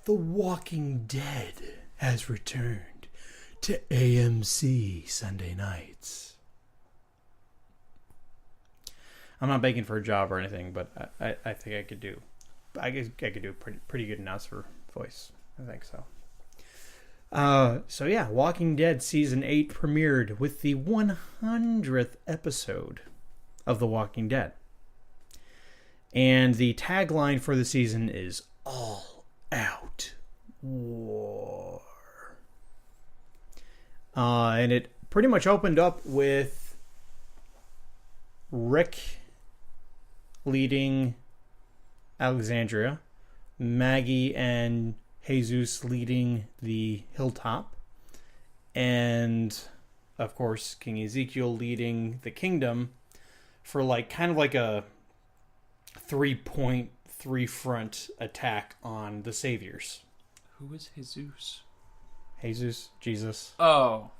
The Walking Dead has returned to AMC Sunday nights. I'm not begging for a job or anything, but I think I could do. I guess I could do a pretty good announcer voice. I think so. So yeah, Walking Dead Season 8 premiered with the 100th episode of The Walking Dead. And the tagline for the season is All Out War. And it pretty much opened up with Rick leading Alexandria, Maggie and Jesus leading the hilltop, and of course King Ezekiel leading the kingdom for kind of a 3.3 front attack on the saviors. Who is Jesus? Jesus. Oh.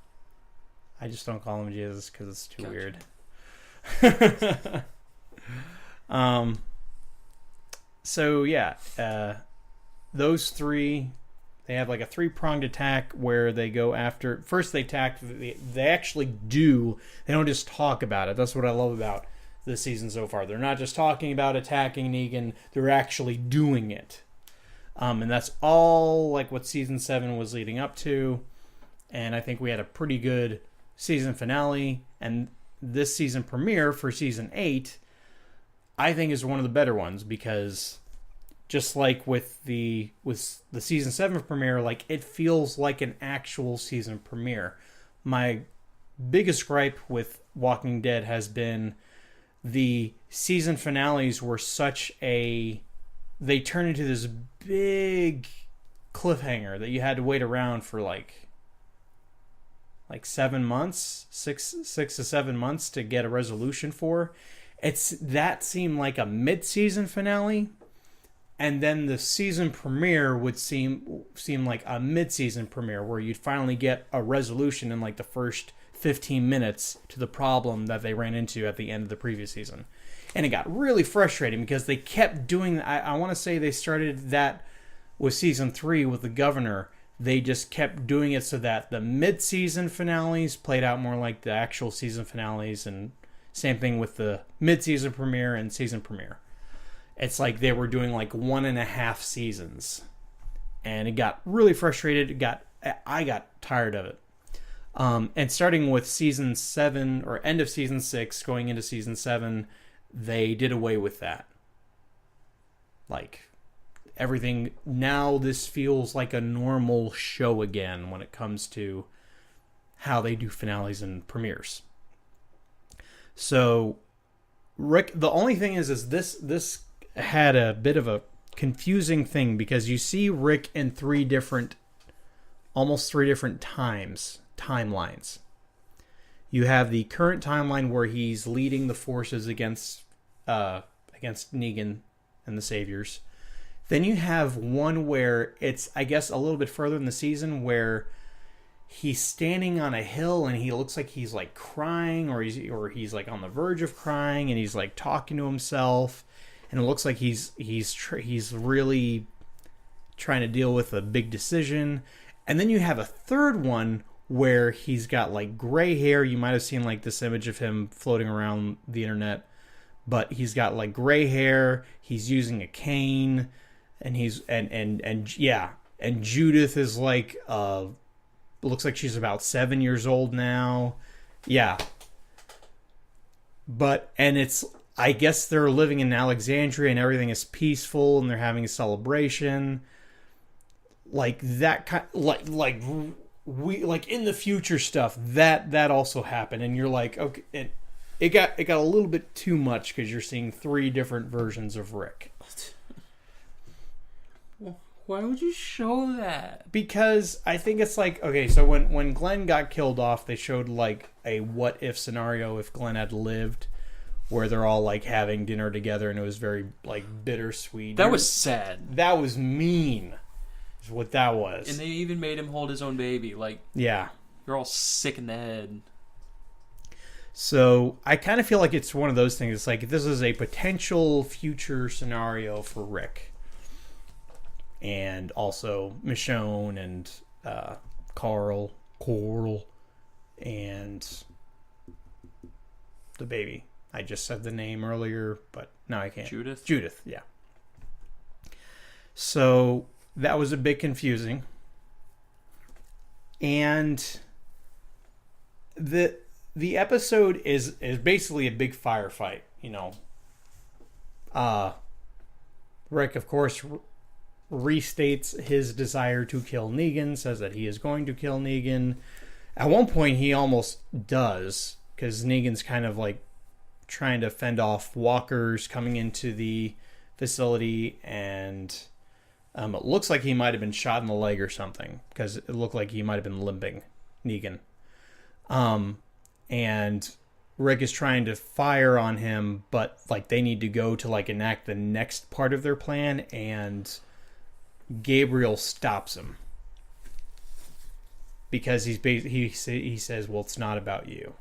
I just don't call him Jesus because it's too weird. So yeah, those three, they have a 3-pronged attack where they go after. First, they attack. They actually do. They don't just talk about it. That's what I love about this season so far. They're not just talking about attacking Negan. They're actually doing it. And that's all what season 7 was leading up to. And I think we had a pretty good season finale. And this season premiere for season 8, I think, is one of the better ones, because just like with the season 7 premiere, it feels like an actual season premiere. My biggest gripe with Walking Dead has been the season finales were they turn into this big cliffhanger that you had to wait around for 7 months, 6 to 7 months to get a resolution for. That seemed like a mid-season finale, and then the season premiere would seem like a mid-season premiere where you'd finally get a resolution in the first 15 minutes to the problem that they ran into at the end of the previous season. And it got really frustrating because they kept doing. I want to say they started that with season 3 with the governor. They just kept doing it so that the mid-season finales played out more like the actual season finales, and same thing with the mid-season premiere and season premiere. It's like they were doing 1.5 seasons, and it got really frustrated. I got tired of it. And starting with season 7 or end of season 6, going into season 7, they did away with that. Everything now, this feels like a normal show again when it comes to how they do finales and premieres. So, Rick, the only thing is this had a bit of a confusing thing, because you see Rick in almost three different timelines. You have the current timeline where he's leading the forces against Negan and the Saviors. Then you have one where it's, I guess, a little bit further in the season where he's standing on a hill and he looks like he's crying, or he's on the verge of crying, and he's talking to himself, and it looks like he's really trying to deal with a big decision. And then you have a third one where he's got gray hair. You might have seen this image of him floating around the internet, but he's got gray hair. He's using a cane, and and Judith is looks like she's about 7 years old now. Yeah. And it's, I guess they're living in Alexandria and everything is peaceful and they're having a celebration. That kind, we in the future stuff that also happened, and you're okay, it got a little bit too much because you're seeing 3 different versions of Rick. Why would you show that? Because I think it's okay, so when Glenn got killed off, they showed a what if scenario if Glenn had lived, where they're all having dinner together, and it was very bittersweet. That was sad. That was mean. Is what that was. And they even made him hold his own baby. Yeah. You're all sick in the head. So I kind of feel like it's one of those things. It's this is a potential future scenario for Rick. and also Michonne and Coral, and the baby. I just said the name earlier, but now I can't. Judith, yeah. So that was a bit confusing. And the episode is basically a big firefight, you know. Rick, of course, restates his desire to kill Negan, says that he is going to kill Negan. At one point, he almost does, because Negan's kind of like trying to fend off walkers coming into the facility, and it looks like he might have been shot in the leg or something, because it looked like he might have been limping, Negan. And Rick is trying to fire on him, but like they need to go to like enact the next part of their plan, and Gabriel stops him because he says, "Well, it's not about you."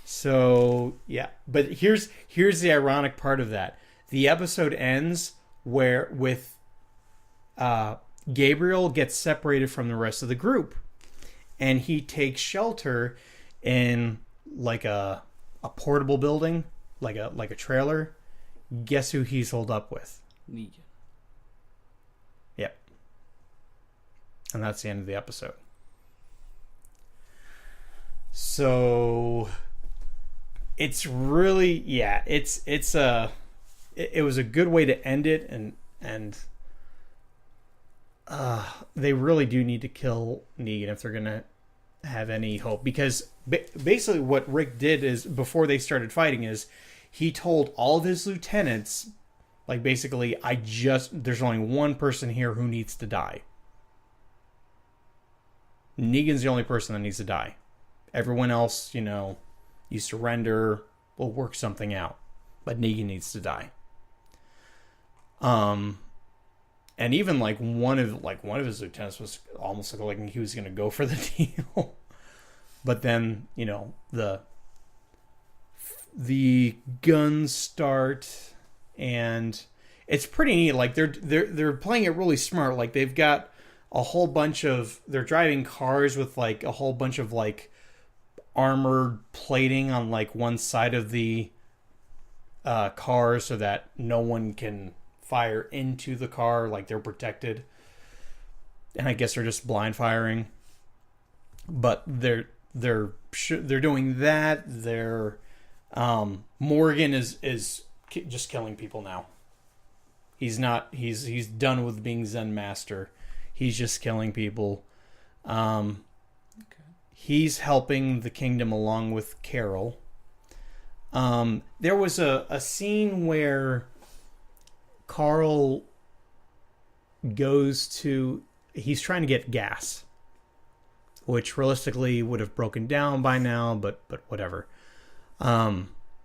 So yeah, but here's the ironic part of that. The episode ends with Gabriel gets separated from the rest of the group, and he takes shelter in like a portable building, like a trailer. Guess who he's holed up with? Negan. Yep. And that's the end of the episode. So it's really, yeah, it was a good way to end it, and they really do need to kill Negan if they're gonna have any hope, because basically what Rick did is, before they started fighting, is he told all of his lieutenants, like, basically, there's only one person here who needs to die. Negan's the only person that needs to die. Everyone else, you know, you surrender, we'll work something out. But Negan needs to die. And even like one of his lieutenants was almost like he was going to go for the deal. But then, you know, the guns start, and it's pretty neat. Like they're playing it really smart. Like they've got a whole bunch of, they're driving cars with like a whole bunch of like armored plating on like one side of the car, so that no one can fire into the car, like they're protected. And I guess they're just blind firing. But they're doing that. They're Morgan is just killing people now. He's done with being Zen master. He's just killing people. He's helping the kingdom along with Carol. There was a scene where Carl he's trying to get gas, which realistically would have broken down by now, but whatever.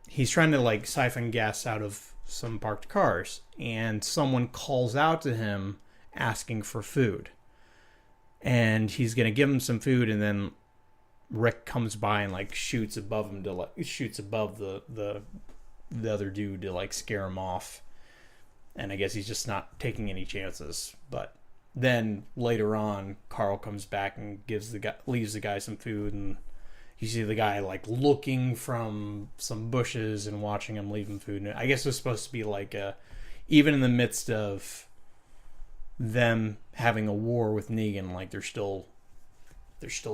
He's trying to like siphon gas out of some parked cars, and someone calls out to him asking for food, and he's gonna give him some food, and then Rick comes by and like shoots above him shoots above the other dude to like scare him off. And I guess he's just not taking any chances. But then later on, Carl comes back and leaves the guy some food, and you see the guy like looking from some bushes and watching him leave him food. And I guess it's supposed to be like even in the midst of them having a war with Negan, like they're still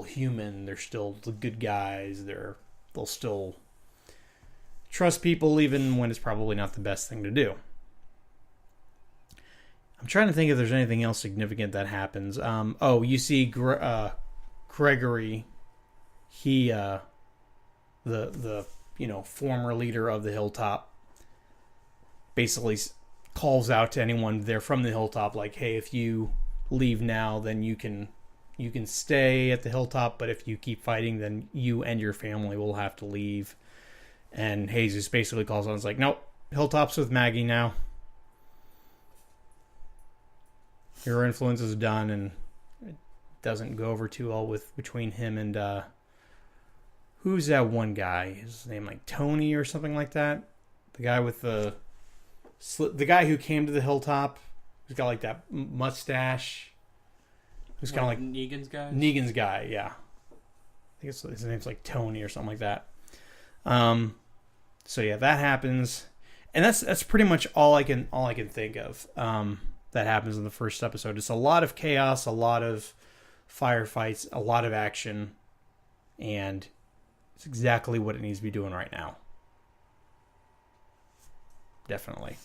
human. They're still the good guys. They'll still trust people even when it's probably not the best thing to do. I'm trying to think if there's anything else significant that happens. You see Gregory. He the former leader of the Hilltop basically calls out to anyone there from the Hilltop, like, hey, if you leave now, then you can stay at the Hilltop, but if you keep fighting, then you and your family will have to leave. And Jesus basically calls on, it's like, nope, Hilltop's with Maggie now. Your influence is done, and it doesn't go over too well between him and who's that one guy? His name like Tony or something like that. The guy with the the guy who came to the hilltop, who's got like that mustache, who's kind of like Negan's guy. Negan's guy, yeah. I think his name's like Tony or something like that. So yeah, that happens, and that's pretty much all I can think of. That happens in the first episode. It's a lot of chaos, a lot of firefights, a lot of action, and it's exactly what it needs to be doing right now. Definitely.